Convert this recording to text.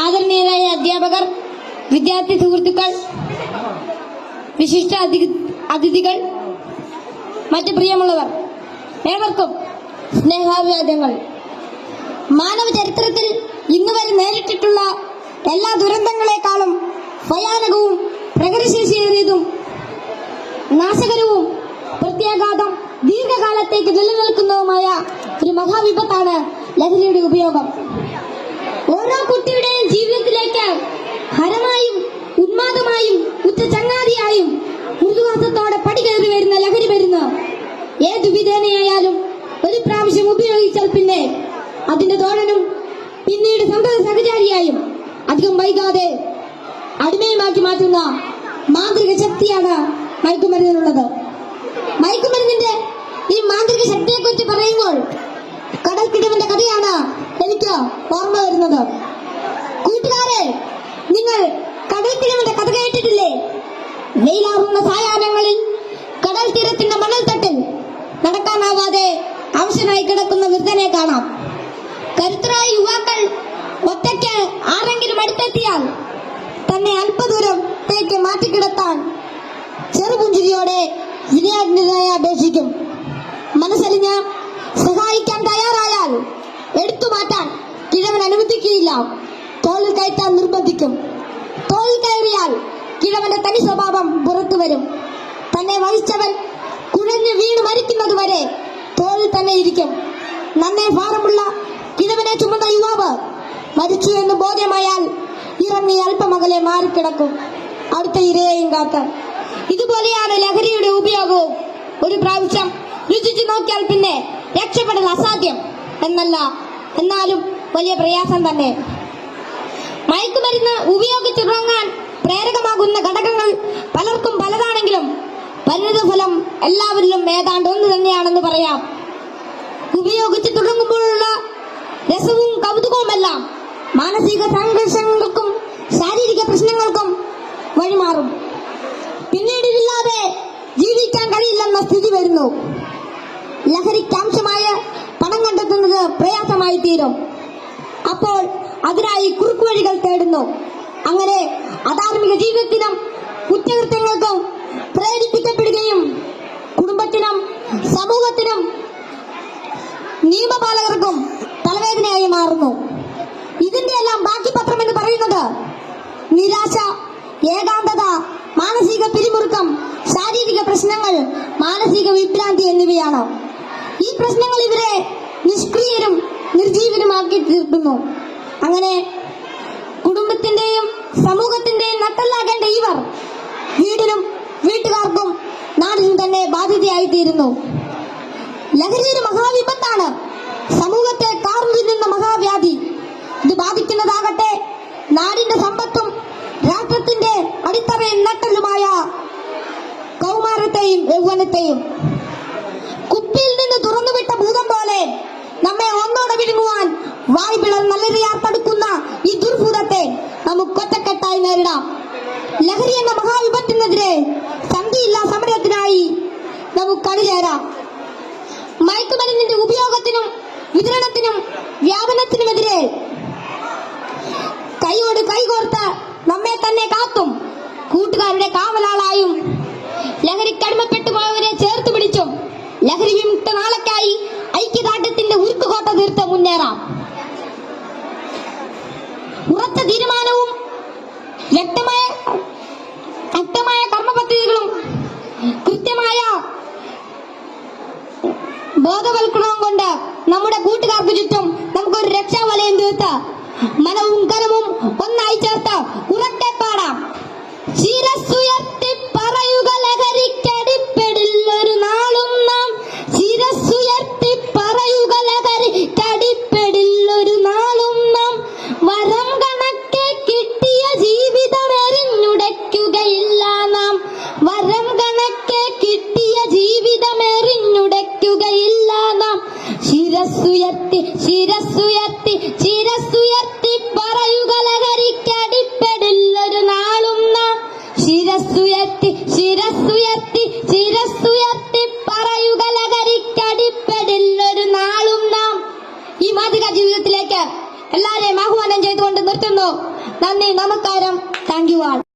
ആദരണീയരായ അധ്യാപകർ, വിദ്യാർത്ഥി സുഹൃത്തുക്കൾ, വിശിഷ്ട അതിഥികൾ, മറ്റ് പ്രിയമുള്ളവർ, ഏവർക്കും സ്നേഹാഭിവാദ്യങ്ങൾ. മാനവ ചരിത്രത്തിൽ ഇന്നുവരെ നേരിട്ടിട്ടുള്ള എല്ലാ ദുരന്തങ്ങളെക്കാളും ഭയാനകവും പ്രകൃതിശേഷിയേറിയതും നാശകരവും പ്രത്യാഘാതം ദീർഘകാലത്തേക്ക് നിലനിൽക്കുന്നതുമായ ഒരു മഹാവിപത്താണ് ലഹരിയുടെ ഉപയോഗം. ഓരോ കുട്ടിയുടെയും ജീവിതത്തിലേക്ക് ഹരമായും ഉന്മാദമായും ഉറ്റ ചങ്ങാതിയായും മൃദുവാസത്തോടെ പടികയറി വരുന്ന ലഹരി മരുന്ന് ഏതു വിധേനയായാലും ഒരു പ്രാവശ്യം ഉപയോഗിച്ചാൽ പിന്നെ അതിന്റെ തോഴനും പിന്നീട് സന്തത സഹചാരിയായും അധികം വൈകാതെ അടിമയുമാക്കി മാറ്റുന്ന മാന്ത്രിക ശക്തിയാണ് മയക്കുമരുന്നിനുള്ളത്. മയക്കുമരുന്നിന്റെ ഈ മാന്ത്രിക ശക്തിയെക്കുറിച്ച് പറയുമ്പോൾ കടൽക്കിടവിന്റെ കഥയാണ് എനിക്ക് ഓർമ്മ വരുന്നത്. കൂട്ടുകാരെ, നിങ്ങൾ കടൽക്കിടവിന്റെ കഥ കേട്ടിട്ടില്ലേ? വെയിലാറുന്ന സായാഹ്നങ്ങളിൽ കടൽ തീരത്തിന്റെ മണൽത്തട്ടിൽ നടക്കാനാവാതെ അവശനായി കിടക്കുന്ന വൃദ്ധനെ കാണാം. കരുത്തരായ യുവാക്കൾ ഒറ്റയ്ക്ക് ആരെങ്കിലും അടുത്തെത്തിയാൽ തന്നെ അല്പദൂരത്തേക്ക് മാറ്റിക്കിടത്താൻ ചെറുപുഞ്ചിരിയോടെ വിനയാന്യനായി അപേക്ഷിക്കും. മനസ്സലിഞ്ഞ് സഹായിക്കാൻ തയ്യാറായാൽ എടുത്തു മാറ്റാൻ കിഴവൻ അനുവദിക്കുകയില്ല. തോളിൽ കയറ്റാൻ നിർബന്ധിക്കും. തോളിൽ കയറിയാൽ കിഴവന്റെ തനി സ്വഭാവം പുറത്തു വരും. തന്നെ വഹിച്ചവൻ കുഴഞ്ഞു വീണ് മരിക്കുന്നതുവരെ തോളിൽ തന്നെ ഇരിക്കും. നന്നേ ഭാരമുള്ള കിഴവനെ ചുമന്ന യുവാവ് മരിച്ചു എന്ന് ബോധ്യമായാൽ ഇറങ്ങി അല്പമകലെ മാറിക്കിടക്കും, അടുത്ത ഇരയെയും കാത്ത്. ഇതുപോലെയാണ് ലഹരിയുടെ ഉപയോഗവും. ഒരു പ്രാവശ്യം രുചിച്ചു നോക്കിയാൽ പിന്നെ രക്ഷപ്പെടൽ അസാധ്യം എന്നല്ല, എന്നാലും വലിയ പ്രയാസം തന്നെ. മയക്കുമരുന്ന് ഉപയോഗിച്ചിറങ്ങാൻ പ്രേരകമാകുന്ന ഘടകങ്ങൾ പലർക്കും പലതാണെങ്കിലും പരിണിതഫലം എല്ലാവരിലും ഏതാണ്ട് ഒന്ന് തന്നെയാണെന്ന് പറയാം. ഉപയോഗിച്ച് തുടങ്ങുമ്പോഴുള്ള രസവും കൗതുകവുമെല്ലാം മാനസിക സംഘർഷങ്ങൾക്കും ശാരീരിക പ്രശ്നങ്ങൾക്കും വഴിമാറും. പിന്നീട് ഇതില്ലാതെ ജീവിക്കാൻ കഴിയില്ലെന്ന സ്ഥിതി വരുന്നു. ലഹരിക്കാംശമായ പണം കണ്ടെത്തുന്നത് പ്രയാസമായി തീരും. അപ്പോൾ അതിനായി കുറുക്കുവഴികൾ തേടുന്നു. അങ്ങനെ അധാർമിക ജീവിതത്തിനും കുറ്റകൃത്യങ്ങൾക്കും പ്രേരിപ്പിക്കപ്പെടുകയും കുടുംബത്തിനും സമൂഹത്തിനും നിയമപാലകർക്കും തലവേദനയായി മാറുന്നു. ഇതിന്റെ എല്ലാം ബാക്കി പത്രം എന്ന് പറയുന്നത് നിരാശ, ഏകാന്തത, മാനസിക പിരിമുറുക്കം, ശാരീരിക പ്രശ്നങ്ങൾ, മാനസിക വിഭ്രാന്തി എന്നിവയാണ്. ഈ പ്രശ്നങ്ങൾ ഇവരെ നിഷ്ക്രിയരും നിർജീവനുമാക്കി തീർക്കുന്നു. അങ്ങനെ കുടുംബത്തിന്റെയും സമൂഹത്തിന്റെയും നട്ടല്ലാകേണ്ട ഇവർ വീടിനും വീട്ടുകാർക്കും നാടിനും തന്നെ ബാധ്യതയായി തീരുന്നു. ലഹരി ഒരു മഹാവിപത്താണ്, സമൂഹത്തെ കാർന്നു തിന്നുന്ന മഹാവ്യാധി. ഇത് ബാധിക്കുന്നതാകട്ടെ നാടിന്റെ സമ്പത്തും രാഷ്ട്രത്തിന്റെ അടിത്തറയും നട്ടലുമായ കൗമാരത്തെയും യൗവനത്തെയും. കുപ്പിയിൽ നിന്ന് തുറന്നുവിട്ട ഭൂതം പോലെ നമ്മെ ഒന്നോടെ വിഴുങ്ങുവാൻ വായ് പിളർന്നലറിയാർത്തടുക്കുന്ന ഈ ദുർഭൂതത്തെ നമുക്ക് ഒറ്റക്കെട്ടായി നേരിടാം. ലഹരി എന്ന മഹാവിപത്തിനെതിരെ സന്ധിയില്ലാ സമരത്തിനായി നമുക്ക് അണിചേരാം. മയക്കുമരുന്നിന്റെ ഉപയോഗത്തിനും വിതരണത്തിനും വ്യാപനത്തിനുമെതിരെ കൈയോട് കൈകോർത്ത് നമ്മെ തന്നെ കാത്തും കൂട്ടുകാരുടെ കാവലാളായും ലഹരിക്കടിമപ്പെട്ടു പോയവരെ ചേർത്ത് പിടിച്ചും ലഹരി വിമുക്ത നാളേക്കായി ഐക്യദാർഢ്യത്തിന്റെ ഉരുക്കുകോട്ട തീർത്ത് മുന്നേറാം. ഉറച്ച തീരുമാനവും വ്യക്തമായ കർമ്മപദ്ധതികളും കൃത്യമായ ബോധവൽക്കരണവും കൊണ്ട് നമ്മുടെ കൂട്ടുകാർക്ക് ചുറ്റും നമുക്കൊരു രക്ഷാവലയം തീർത്ത് മനവും കരവും ഒന്നായി ചേർത്ത് ഉറക്കെ പാടാം. ശിരസ്സുയർത്തി പറയുക ലഹരിക്കടിപ്പെടില്ലൊരു നാളും നാം. ശിരസ്സുയർത്തി പറയുക ലഹരിക്കടിപ്പെടില്ലൊരു നാളും നാം. വരം കണക്കെ കിട്ടിയ ജീവിതം എറിഞ്ഞുടയ്ക്കുകയില്ല നാം. വരം കണക്കെ കിട്ടിയ ജീവിതം എറിഞ്ഞുടയ്ക്കുകയില്ല നാം. ശിരസ്സുയർത്തി ശിരസ്സുയർത്തി ശിരസ്സുയർത്തി പറയുക ലഹരിക്കടിപ്പെടില്ല നന്ദി, നമസ്കാരം. Thank you all.